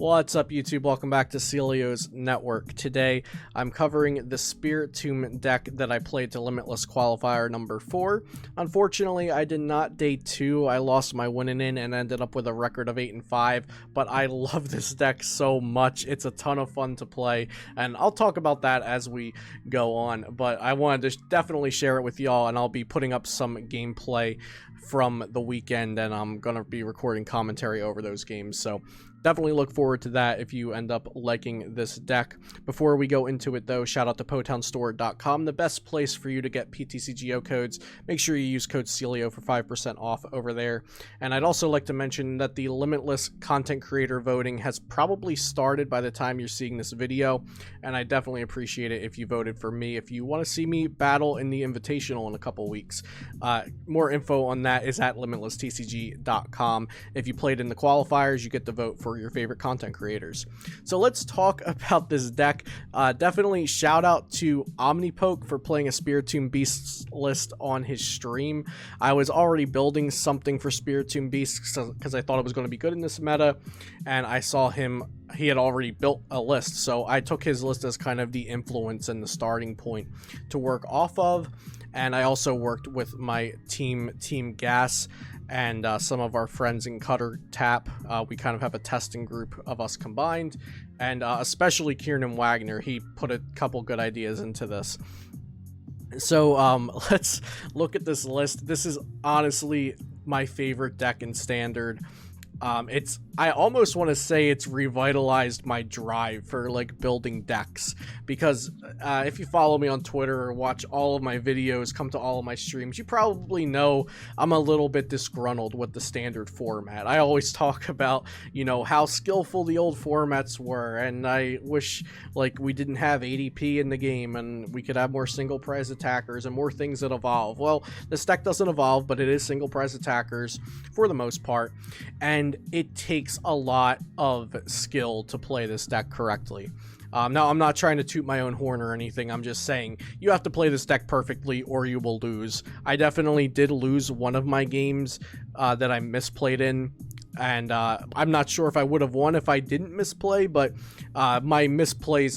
What's up, YouTube? Welcome back to Celio's Network. Today, I'm covering the Spiritomb deck that I played to Limitless Qualifier number 4. Unfortunately, I did not day 2. I lost my winning in and ended up with a record of 8-5, but I love this deck so much. It's a ton of fun to play, and I'll talk about that as we go on, but I wanted to definitely share it with y'all, and I'll be putting up some gameplay from the weekend, and I'm going to be recording commentary over those games, so definitely look forward to that if you end up liking this deck. Before we go into it though, shout out to PotownStore.com, the best place for you to get PTCGO codes. Make sure you use code CELIO for 5% off over there. And I'd also like to mention that the Limitless content creator voting has probably started by the time you're seeing this video, and I definitely appreciate it if you voted for me. If you want to see me battle in the Invitational in a couple weeks, more info on that is at LimitlessTCG.com. If you played in the qualifiers, you get to vote for your favorite content creators. So let's talk about this deck. Definitely shout out to Omnipoke for playing a Spiritomb Beasts list on his stream. I was already building something for Spiritomb Beasts because I thought it was going to be good in this meta, and I saw he had already built a list, so I took his list as kind of the influence and the starting point to work off of. And I also worked with my Team Gas and some of our friends in Cutter Tap. We kind of have a testing group of us combined, and especially Kieran Wagner. He put a couple good ideas into this. So let's look at this list. This is honestly my favorite deck in Standard. I almost want to say it's revitalized my drive for like building decks, because if you follow me on Twitter or watch all of my videos, come to all of my streams, you probably know I'm a little bit disgruntled with the Standard format. I always talk about, you know, how skillful the old formats were, and I wish like we didn't have ADP in the game and we could have more single prize attackers and more things that evolve. Well, this deck doesn't evolve, but it is single prize attackers for the most part, and it takes a lot of skill to play this deck correctly. Now, I'm not trying to toot my own horn or anything. I'm just saying you have to play this deck perfectly or you will lose. I definitely did lose one of my games that I misplayed in, and I'm not sure if I would have won if I didn't misplay, but my misplays,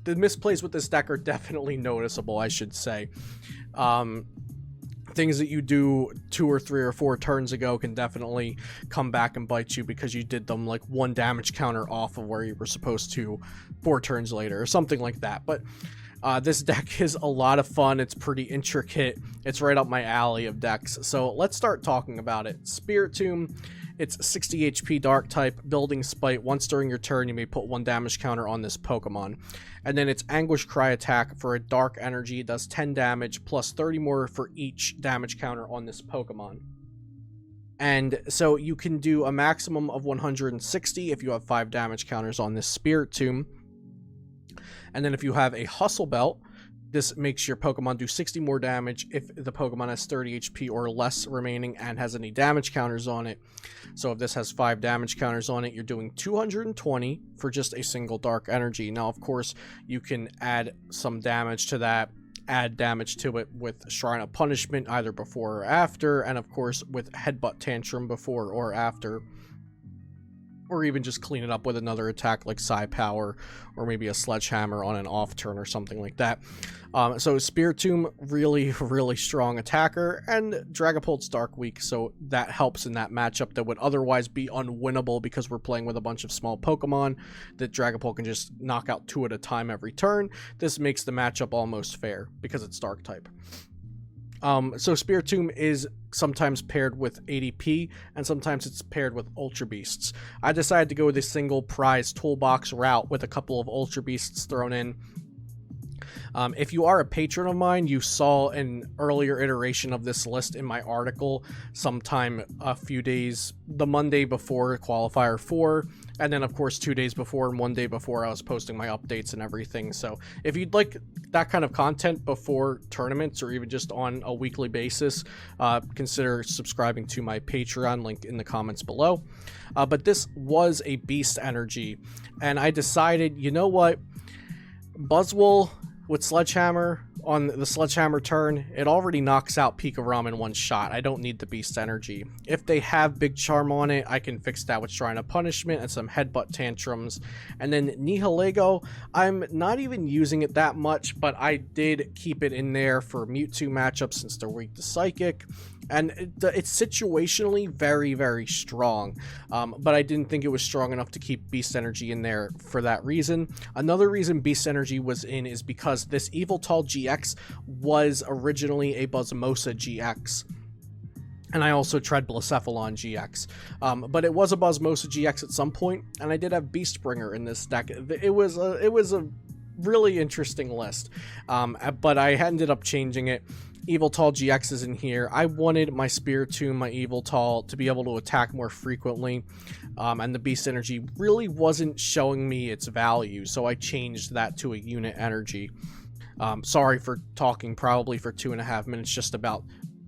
the misplays with this deck are definitely noticeable, I should say. Things that you do 2 or 3 or 4 turns ago can definitely come back and bite you because you did them like 1 damage counter off of where you were supposed to 4 turns later or something like that. But this deck is a lot of fun. It's pretty intricate. It's right up my alley of decks. So let's start talking about it. Spiritomb. It's 60 HP Dark type, building Spite. Once during your turn, you may put 1 damage counter on this Pokemon. And then it's Anguish Cry attack for a Dark Energy. It does 10 damage plus 30 more for each damage counter on this Pokemon. And so you can do a maximum of 160 if you have 5 damage counters on this Spiritomb. And then if you have a Hustle Belt, this makes your Pokemon do 60 more damage if the Pokemon has 30 HP or less remaining and has any damage counters on it. So if this has 5 damage counters on it, you're doing 220 for just a single Dark Energy. Now, of course, you can add some damage to that, add damage to it with Shrine of Punishment either before or after, and of course with Headbutt Tantrum before or after. Or even just clean it up with another attack like Psy Power, or maybe a Sledgehammer on an off turn or something like that. So Spiritomb, really strong attacker, and Dragapult's Dark Weak, so that helps in that matchup that would otherwise be unwinnable because we're playing with a bunch of small Pokemon that Dragapult can just knock out 2 at a time every turn. This makes the matchup almost fair because it's Dark type. So Spiritomb is sometimes paired with ADP, and sometimes it's paired with Ultra Beasts. I decided to go with a single prize toolbox route with a couple of Ultra Beasts thrown in. If you are a patron of mine, you saw an earlier iteration of this list in my article sometime a few days, the Monday before Qualifier 4, and then of course 2 days before and 1 day before I was posting my updates and everything. So if you'd like that kind of content before tournaments or even just on a weekly basis, consider subscribing to my Patreon, link in the comments below. But this was a Beast Energy, and I decided, you know what, Buzzwole with Sledgehammer on the Sledgehammer turn, it already knocks out Pikarom in one shot. I don't need the Beast Energy. If they have Big Charm on it, I can fix that with Shrine of Punishment and some Headbutt Tantrums. And then Nihilego, I'm not even using it that much, but I did keep it in there for Mewtwo matchups since they're weak to Psychic. And it's situationally very, very strong, but I didn't think it was strong enough to keep Beast Energy in there for that reason. Another reason Beast Energy was in is because this Yveltal-GX was originally a Buzzmosa GX. And I also tried Blacephalon GX, but it was a Buzzmosa GX at some point, and I did have Beastbringer in this deck. It was a really interesting list, but I ended up changing it. Yveltal-GX is in here. I wanted my Spiritomb, my Yveltal, to be able to attack more frequently, and the Beast Energy really wasn't showing me its value, so I changed that to a Unit Energy. Sorry for talking probably for 2.5 minutes just about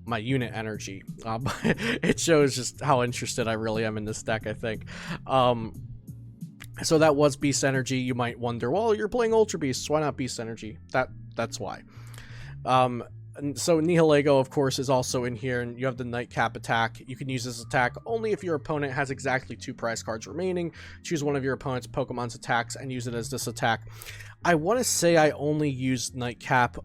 my Unit Energy, but it shows just how interested I really am in this deck, I think. So that was Beast Energy. You might wonder, well, you're playing Ultra Beasts, why not Beast Energy? That's why. So Nihilego, of course, is also in here, and you have the Nightcap attack. You can use this attack only if your opponent has exactly 2 prize cards remaining. Choose one of your opponent's Pokemon's attacks and use it as this attack. I want to say I only used Nightcap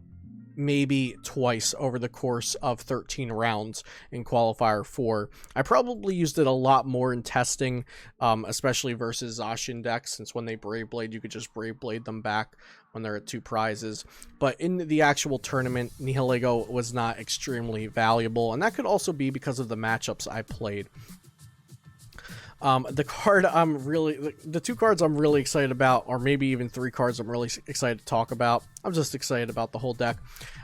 maybe twice over the course of 13 rounds in Qualifier 4. I probably used it a lot more in testing, especially versus Zacian decks, since when they Brave Blade, you could just Brave Blade them back when they're at 2 prizes. But in the actual tournament, Nihilego was not extremely valuable, and that could also be because of the matchups I played. The 2 cards I'm really excited about, or maybe even 3 cards I'm really excited to talk about. I'm just excited about the whole deck.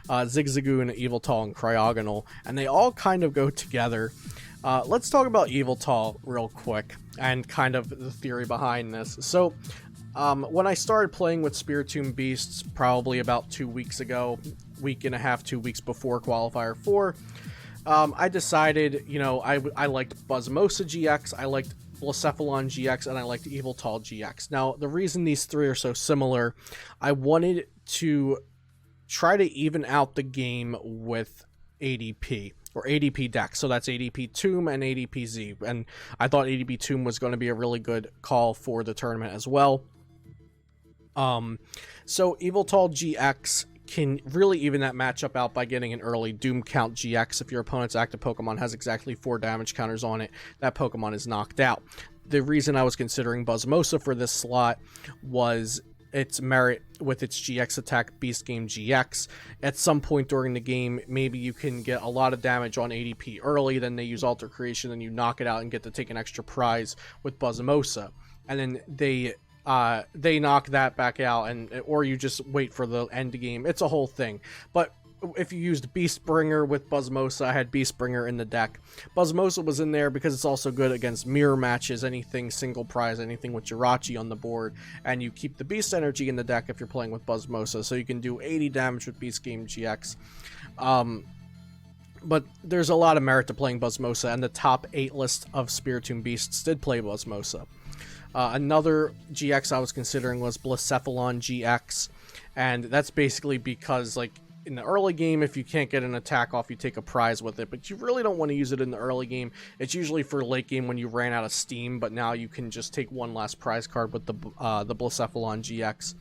Zigzagoon, Yveltal, and Cryogonal, and they all kind of go together. Let's talk about Yveltal real quick, and kind of the theory behind this. So, when I started playing with Spiritomb Beasts, probably about 2 weeks ago, week and a half, 2 weeks before Qualifier 4, I decided, you know, I liked Buzzmosa GX, I liked Blacephalon GX, and I liked Yveltal GX. Now, the reason these 3 are so similar, I wanted to try to even out the game with ADP, or ADP decks. So that's ADP Tomb and ADP Z, and I thought ADP Tomb was going to be a really good call for the tournament as well. So Yveltal-GX can really even that matchup out by getting an early Doom Count GX. If your opponent's active Pokemon has exactly 4 damage counters on it, that Pokemon is knocked out. The reason I was considering Buzzmosa for this slot was its merit with its GX attack, Beast Game GX. At some point during the game, maybe you can get a lot of damage on ADP early, then they use Alter Creation, then you knock it out and get to take an extra prize with Buzzmosa. And then they knock that back out, or you just wait for the end game. It's a whole thing. But if you used Beastbringer with Buzzmosa, I had Beastbringer in the deck. Buzzmosa was in there because it's also good against mirror matches, anything single prize, anything with Jirachi on the board, and you keep the Beast Energy in the deck if you're playing with Buzzmosa, so you can do 80 damage with Beast Game GX. But there's a lot of merit to playing Buzzmosa, and the top 8 list of Spiritomb Beasts did play Buzzmosa. Another GX I was considering was Blacephalon GX, and that's basically because, like, in the early game, if you can't get an attack off, you take a prize with it, but you really don't want to use it in the early game. It's usually for late game when you ran out of steam, but now you can just take one last prize card with the Blacephalon GX.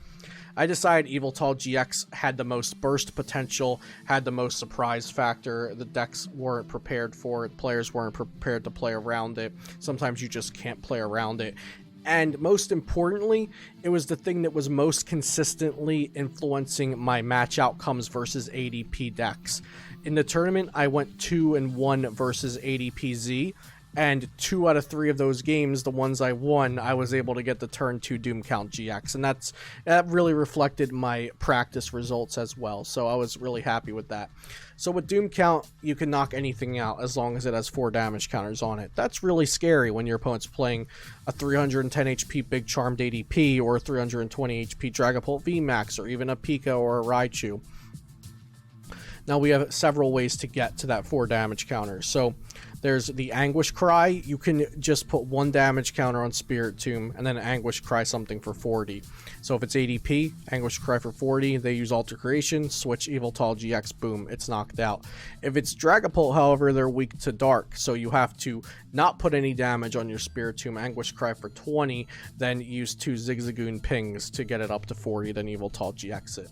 I decided Yveltal-GX had the most burst potential, had the most surprise factor. The decks weren't prepared for it, players weren't prepared to play around it. Sometimes you just can't play around it. And most importantly, it was the thing that was most consistently influencing my match outcomes versus ADP decks. In the tournament, I went 2-1 versus ADP Z, and 2 out of 3 of those games, the ones I won, I was able to get the turn 2 Doom Count GX, and that really reflected my practice results as well, so I was really happy with that. So with Doom Count, you can knock anything out as long as it has 4 damage counters on it. That's really scary when your opponent's playing a 310 HP Big Charmed ADP, or a 320 HP Dragapult VMAX, or even a Pika or a Raichu. Now we have several ways to get to that 4 damage counter. So There's the Anguish Cry. You can just put 1 damage counter on Spiritomb and then Anguish Cry something for 40. So if it's ADP, Anguish Cry for 40, they use Alter Creation, switch Yveltal-GX, boom, it's knocked out. If it's Dragapult, however, they're weak to Dark, so you have to not put any damage on your Spiritomb, Anguish Cry for 20, then use 2 Zigzagoon pings to get it up to 40, then Yveltal-GX it.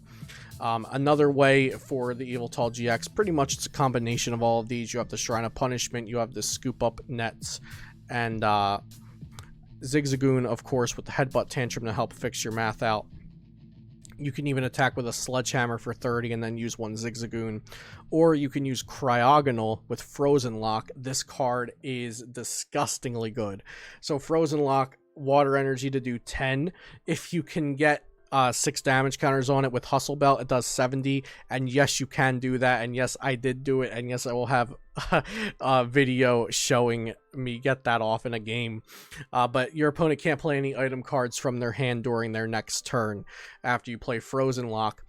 Another way for the Yveltal-GX, pretty much it's a combination of all of these. You have the Shrine of Punishment, you have the Scoop Up Nets, and Zigzagoon, of course, with the Headbutt Tantrum to help fix your math out. You can even attack with a Sledgehammer for 30 and then use 1 Zigzagoon. Or you can use Cryogonal with Frozen Lock. This card is disgustingly good. So Frozen Lock, Water Energy to do 10. If you can get 6 damage counters on it with Hustle Belt, it does 70, and yes, you can do that, and yes, I did do it, and yes, I will have a video showing me get that off in a game. But your opponent can't play any item cards from their hand during their next turn after you play Frozen Lock.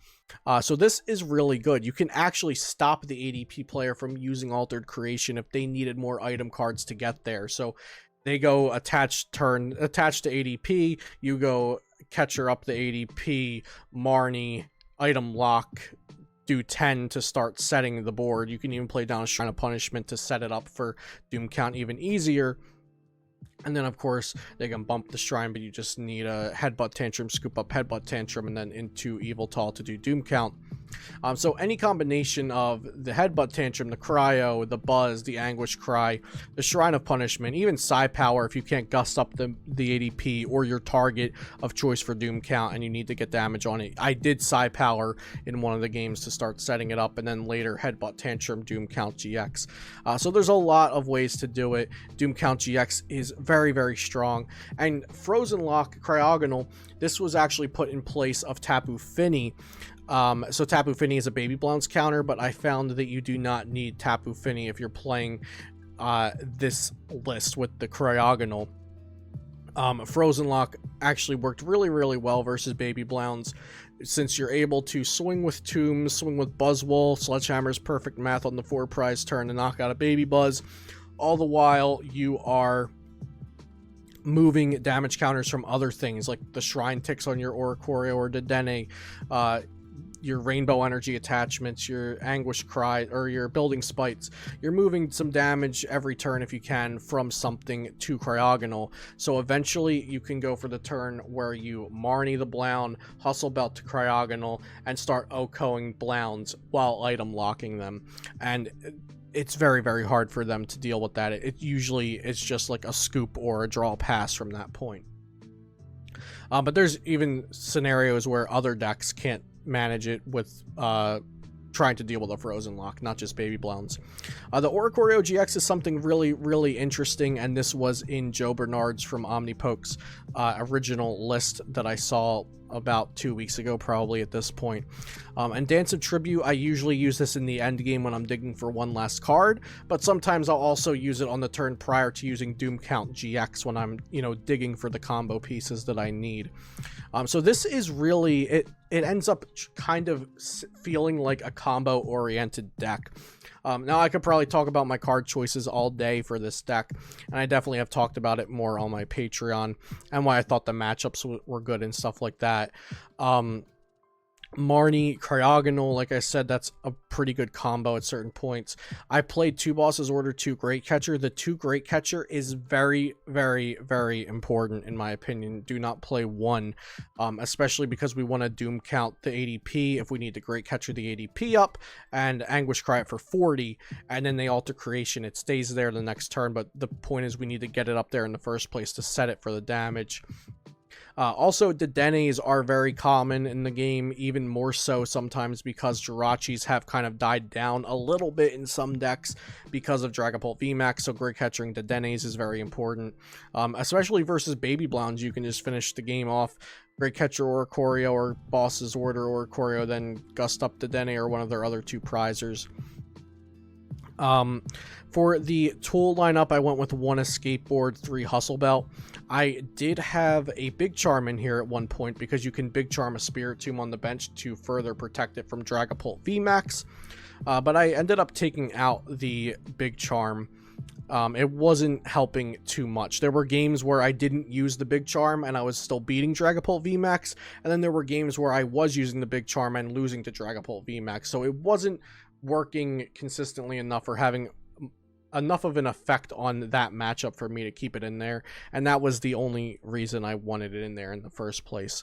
So this is really good. You can actually stop the ADP player from using Altered Creation if they needed more item cards to get there. So they go attached to ADP, you go Catcher up the ADP, Marnie, item lock, do 10 to start setting the board. You can even play down a Shrine of Punishment to set it up for Doom Count even easier. And then, of course, they can bump the Shrine, but you just need a Headbutt Tantrum, Scoop Up Headbutt Tantrum, and then into Yveltal to do Doom Count. So any combination of the Headbutt Tantrum, the Cryo, the Buzz, the Anguish Cry, the Shrine of Punishment, even Psi Power if you can't gust up the ADP or your target of choice for Doom Count and you need to get damage on it. I did Psi Power in one of the games to start setting it up, and then later Headbutt Tantrum, Doom Count GX. So there's a lot of ways to do it. Doom Count GX is very, very strong. And Frozen Lock, Cryogonal, this was actually put in place of Tapu Fini. So Tapu Fini is a Baby Blounce counter, but I found that you do not need Tapu Fini if you're playing this list with the Cryogonal. Frozen Lock actually worked really, really well versus Baby Blounce, since you're able to swing with Tombs, swing with Buzzwole, Sledgehammer's perfect math on the 4 prize turn to knock out a Baby Buzz, all the while you are moving damage counters from other things like the Shrine ticks on your Oricorio or Dedenne, your Rainbow Energy attachments, your Anguish Cry, or your Building Spites. You're moving some damage every turn if you can from something to Cryogonal. So eventually you can go for the turn where you Marnie the Blound, Hustle Belt to Cryogonal, and start OHKOing Blounds while item locking them. And it's very, very hard for them to deal with that. It usually is just like a scoop or a draw pass from that point. But there's even scenarios where other decks can't manage it with trying to deal with a Frozen Lock, not just Baby Blounce. The Oricorio-GX is something really, really interesting, and this was in Joe Bernard's from Omnipoke's original list that I saw about 2 weeks ago, probably at this point. And Dance of Tribute, I usually use this in the end game when I'm digging for one last card, but sometimes I'll also use it on the turn prior to using Doom Count GX when I'm, digging for the combo pieces that I need. So this is really, it ends up kind of feeling like a combo-oriented deck. Now, I could probably talk about my card choices all day for this deck, and I definitely have talked about it more on my Patreon, and why I thought the matchups were good and stuff like that. Marnie, Cryogonal, like I said, that's a pretty good combo at certain points. I played 2 bosses, order 2 Great Catcher. The 2 Great Catcher is very, very, very important in my opinion. Do not play 1, especially because we want to Doom Count the ADP if we need to Great Catcher the ADP up, and Anguish Cry it for 40, and then they Alter Creation. It stays there the next turn, but the point is we need to get it up there in the first place to set it for the damage. Also, Dedennes are very common in the game, even more so sometimes because Jirachis have kind of died down a little bit in some decks because of Dragapult VMAX, so Great Catching Dedennes is very important. Especially versus Baby Blounds, you can just finish the game off. Great Catcher Oricorio or Boss's Order Oricorio, then Gust Up Dedenne or one of their other 2 prizers. For the tool lineup, I went with 1 Escape Board, 3 Hustle Belt. I did have a Big Charm in here at one point because you can Big Charm a Spiritomb on the bench to further protect it from Dragapult VMAX. But I ended up taking out the Big Charm it wasn't helping too much. There were games where I didn't use the big charm and I was still beating Dragapult VMAX, and then there were games where I was using the big charm and losing to Dragapult VMAX. So it wasn't working consistently enough or having enough of an effect on that matchup for me to keep it in there, and that was the only reason I wanted it in there in the first place.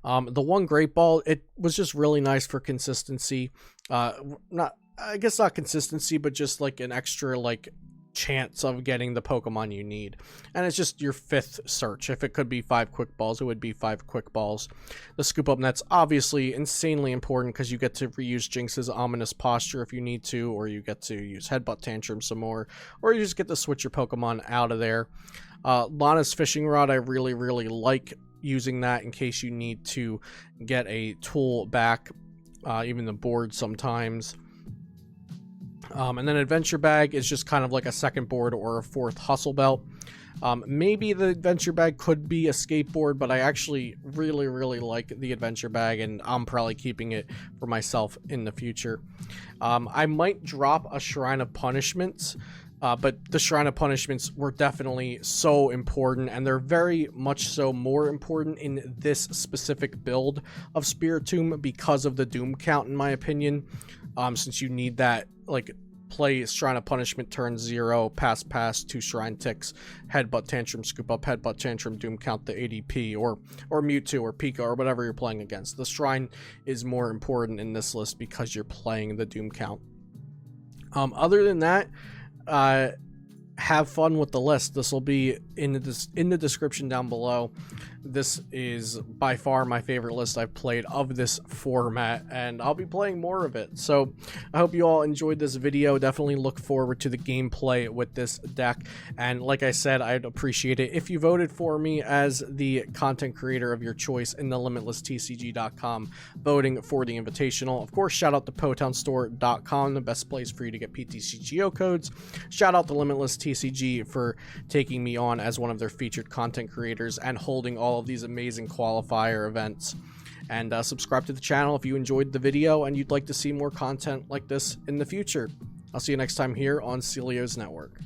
The one Great Ball, it was just really nice for consistency. I guess not consistency, but just like an extra like chance of getting the Pokemon you need. And it's just your 5th search. If it could be 5 quick balls, it would be 5 quick balls. The Scoop Up Net's obviously insanely important because you get to reuse Jynx's Ominous Posture if you need to, or you get to use Headbutt Tantrum some more, or you just get to switch your Pokemon out of there. Lana's Fishing Rod, I really like using that in case you need to get a tool back, even the board sometimes. And then Adventure Bag is just kind of like a 2nd board or a 4th Hustle Belt. Maybe the Adventure Bag could be Escape Board, but I actually really like the Adventure Bag, and I'm probably keeping it for myself in the future. I might drop a Shrine of Punishments, but the Shrine of Punishments were definitely so important, and they're very much so more important in this specific build of Spiritomb because of the Doom count, in my opinion. Since you need that, like, play Shrine of Punishment turn 0, pass, 2 Shrine ticks, Headbutt Tantrum, Scoop Up, Headbutt Tantrum, Doom count the ADP, or Mewtwo, or Pika, or whatever you're playing against. The Shrine is more important in this list because you're playing the Doom count. Other than that, have fun with the list. This will be in the description down below. This is by far my favorite list I've played of this format, and I'll be playing more of it. So I hope you all enjoyed this video. Definitely look forward to the gameplay with this deck, and like I said, I'd appreciate it if you voted for me as the content creator of your choice in the LimitlessTCG.com voting for the Invitational. Of course, shout out to PotownStore.com, the best place for you to get PTCGO codes. Shout out to Limitless TCG for taking me on as one of their featured content creators and holding all of these amazing qualifier events. And subscribe to the channel if you enjoyed the video and you'd like to see more content like this in the future. I'll see you next time here on Celio's Network.